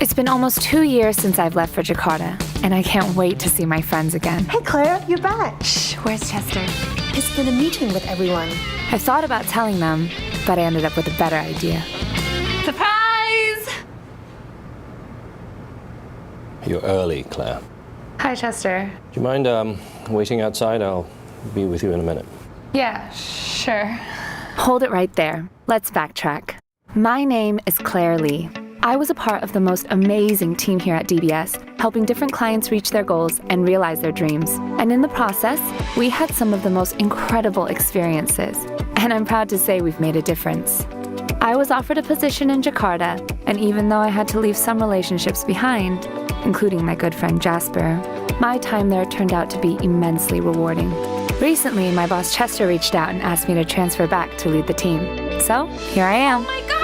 It's been almost 2 years since I've left for Jakarta, and I can't wait to see my friends again. Hey, Claire, you're back. Shh, where's Chester? He's been a meeting with everyone. I thought about telling them, but I ended up with a better idea. Surprise! You're early, Claire. Hi, Chester. Do you mind waiting outside? I'll be with you in a minute. Yeah, sure. Hold it right there. Let's backtrack. My name is Claire Lee. I was a part of the most amazing team here at DBS, helping different clients reach their goals and realize their dreams. And in the process, we had some of the most incredible experiences. And I'm proud to say we've made a difference. I was offered a position in Jakarta, and even though I had to leave some relationships behind, including my good friend Jasper, my time there turned out to be immensely rewarding. Recently, my boss Chester reached out and asked me to transfer back to lead the team. So, here I am. Oh my God!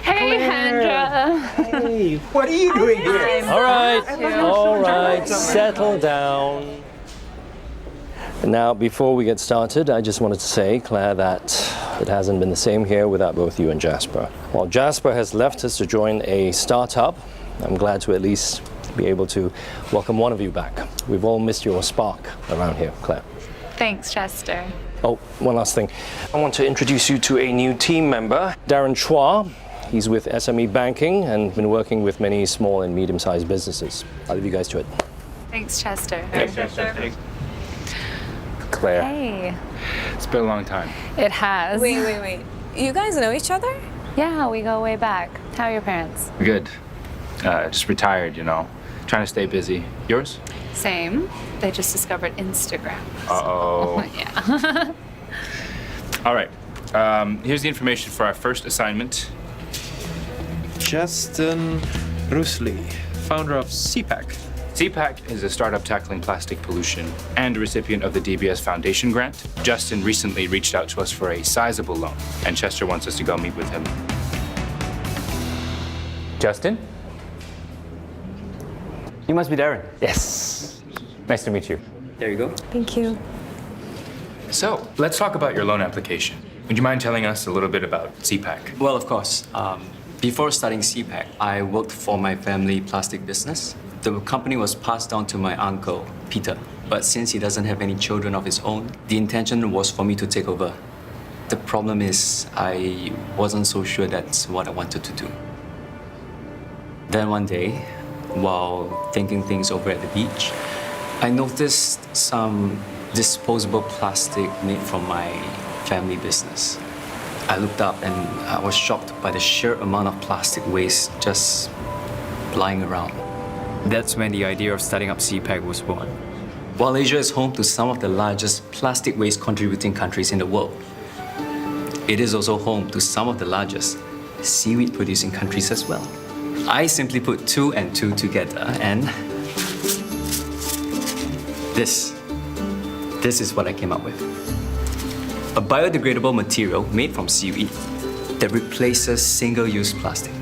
Hey, Hendra. Hey, what are you doing here? All right, settle down. Now, before we get started, I just wanted to say, Claire, that it hasn't been the same here without both you and Jasper. While Jasper has left us to join a startup, I'm glad to at least be able to welcome one of you back. We've all missed your spark around here, Claire. Thanks, Chester. Oh, one last thing. I want to introduce you to a new team member, Darren Chua. He's with SME Banking and been working with many small and medium-sized businesses. I'll leave you guys to it. Thanks, Chester. Thanks, Chester. Claire. Hey. It's been a long time. It has. Wait. You guys know each other? Yeah, we go way back. How are your parents? Good. Just retired, you know. Trying to stay busy. Yours? Same. They just discovered Instagram. Uh-oh. Yeah. All right. Here's the information for our first assignment. Justin Rusli, founder of CPAC. CPAC is a startup tackling plastic pollution and a recipient of the DBS Foundation grant. Justin recently reached out to us for a sizable loan, and Chester wants us to go meet with him. Justin? You must be Darren. Yes. Nice to meet you. There you go. Thank you. So, let's talk about your loan application. Would you mind telling us a little bit about CPAC? Well, of course. Before starting CPAC, I worked for my family plastic business. The company was passed down to my uncle, Peter. But since he doesn't have any children of his own, the intention was for me to take over. The problem is, I wasn't so sure that's what I wanted to do. Then one day, while thinking things over at the beach, I noticed some disposable plastic made from my family business. I looked up and I was shocked by the sheer amount of plastic waste just lying around. That's when the idea of starting up CPAC was born. While Asia is home to some of the largest plastic waste contributing countries in the world, it is also home to some of the largest seaweed producing countries as well. I simply put 2 and 2 together and this is what I came up with. A biodegradable material made from seaweed that replaces single-use plastic.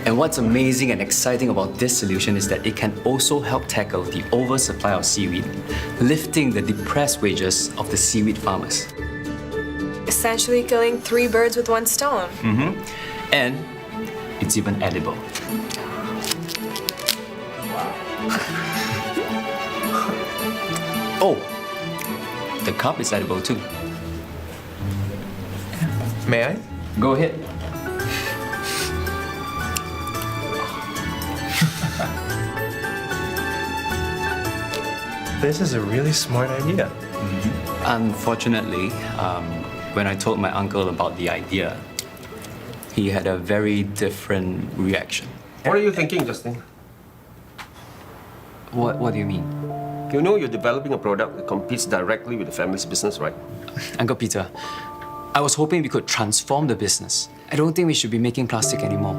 And what's amazing and exciting about this solution is that it can also help tackle the oversupply of seaweed, lifting the depressed wages of the seaweed farmers. Essentially killing 3 birds with 1 stone. And it's even edible. Oh, the cup is edible too. May I? Go ahead. This is a really smart idea. Unfortunately, when I told my uncle about the idea, he had a very different reaction. What are you thinking, Justin? What do you mean? You know you're developing a product that competes directly with the family's business, right? Uncle Peter, I was hoping we could transform the business. I don't think we should be making plastic anymore.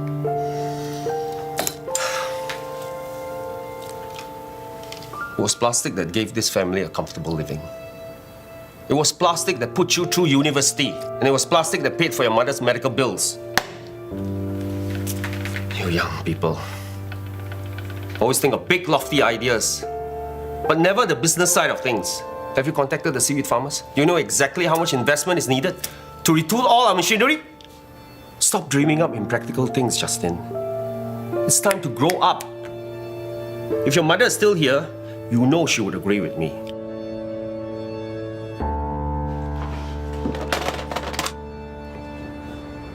It was plastic that gave this family a comfortable living. It was plastic that put you through university. And it was plastic that paid for your mother's medical bills. You young people always think of big, lofty ideas, but never the business side of things. Have you contacted the seaweed farmers? You know exactly how much investment is needed to retool all our machinery? Stop dreaming up impractical things, Justin. It's time to grow up. If your mother is still here, you know she would agree with me.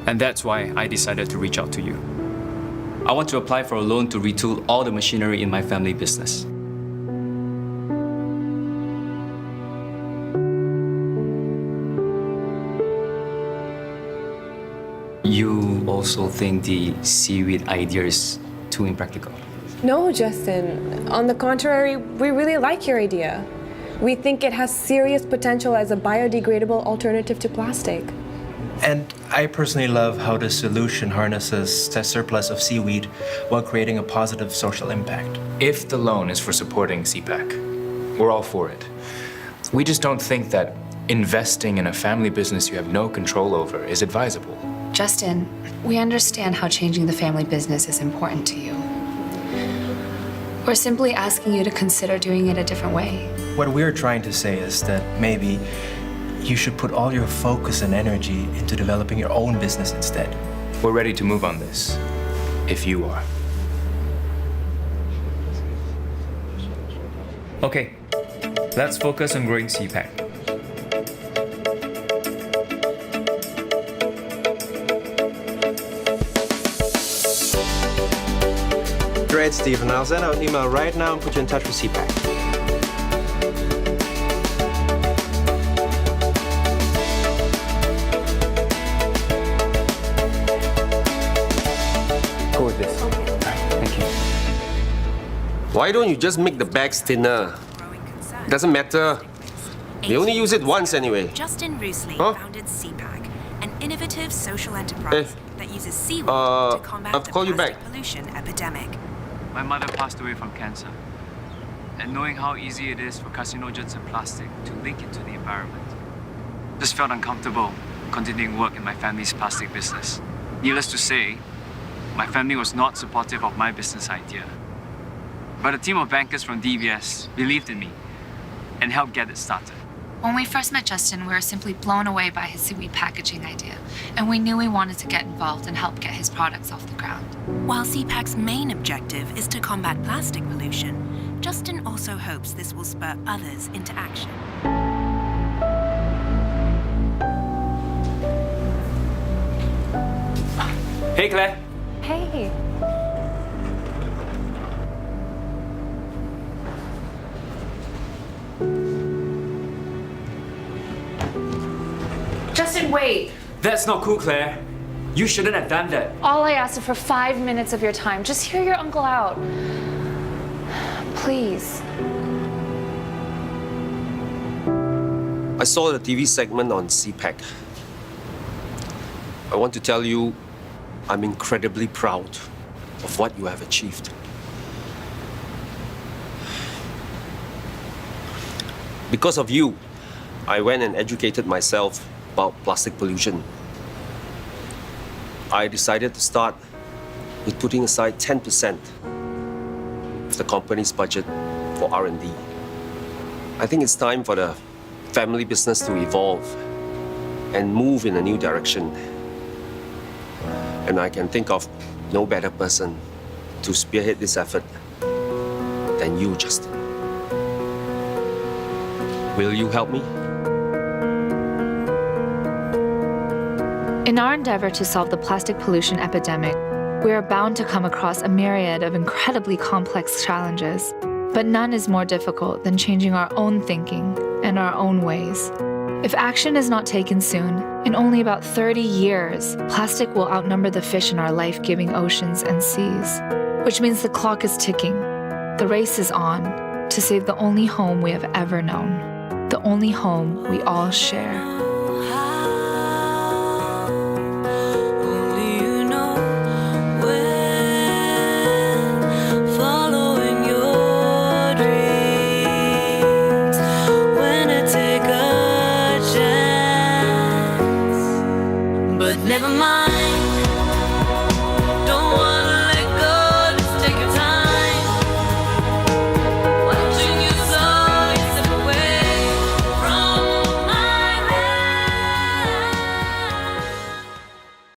And that's why I decided to reach out to you. I want to apply for a loan to retool all the machinery in my family business. You also think the seaweed idea is too impractical? No, Justin. On the contrary, we really like your idea. We think it has serious potential as a biodegradable alternative to plastic. And I personally love how the solution harnesses the surplus of seaweed while creating a positive social impact. If the loan is for supporting CPAC, we're all for it. We just don't think that investing in a family business you have no control over is advisable. Justin, we understand how changing the family business is important to you. We're simply asking you to consider doing it a different way. What we're trying to say is that maybe you should put all your focus and energy into developing your own business instead. We're ready to move on this, if you are. Okay, let's focus on growing CPAC. Great, Stephen. I'll send out an email right now and put you in touch with CPAC. Go with this. Thank you. Why don't you just make the bags thinner? Doesn't matter. They only use it once anyway. Justin Roosley Huh? founded CPAC, an innovative social enterprise that uses seaweed to I'll combat the call you plastic back. pollution epidemic. My mother passed away from cancer. And knowing how easy it is for carcinogens and plastic to leak into the environment, just felt uncomfortable continuing work in my family's plastic business. Needless to say, my family was not supportive of my business idea. But a team of bankers from DBS believed in me and helped get it started. When we first met Justin, we were simply blown away by his seaweed packaging idea, and we knew we wanted to get involved and help get his products off the ground. While CPAC's main objective is to combat plastic pollution, Justin also hopes this will spur others into action. Hey, Claire. Hey. Justin, wait. That's not cool, Claire. You shouldn't have done that. All I asked is for 5 minutes of your time. Just hear your uncle out. Please. I saw the TV segment on CPAC. I want to tell you, I'm incredibly proud of what you have achieved. Because of you, I went and educated myself about plastic pollution. I decided to start with putting aside 10% of the company's budget for R&D. I think it's time for the family business to evolve and move in a new direction. And I can think of no better person to spearhead this effort than you, Justin. Will you help me? In our endeavor to solve the plastic pollution epidemic, we are bound to come across a myriad of incredibly complex challenges, but none is more difficult than changing our own thinking and our own ways. If action is not taken soon, in only about 30 years, plastic will outnumber the fish in our life-giving oceans and seas, which means the clock is ticking. The race is on to save the only home we have ever known, the only home we all share.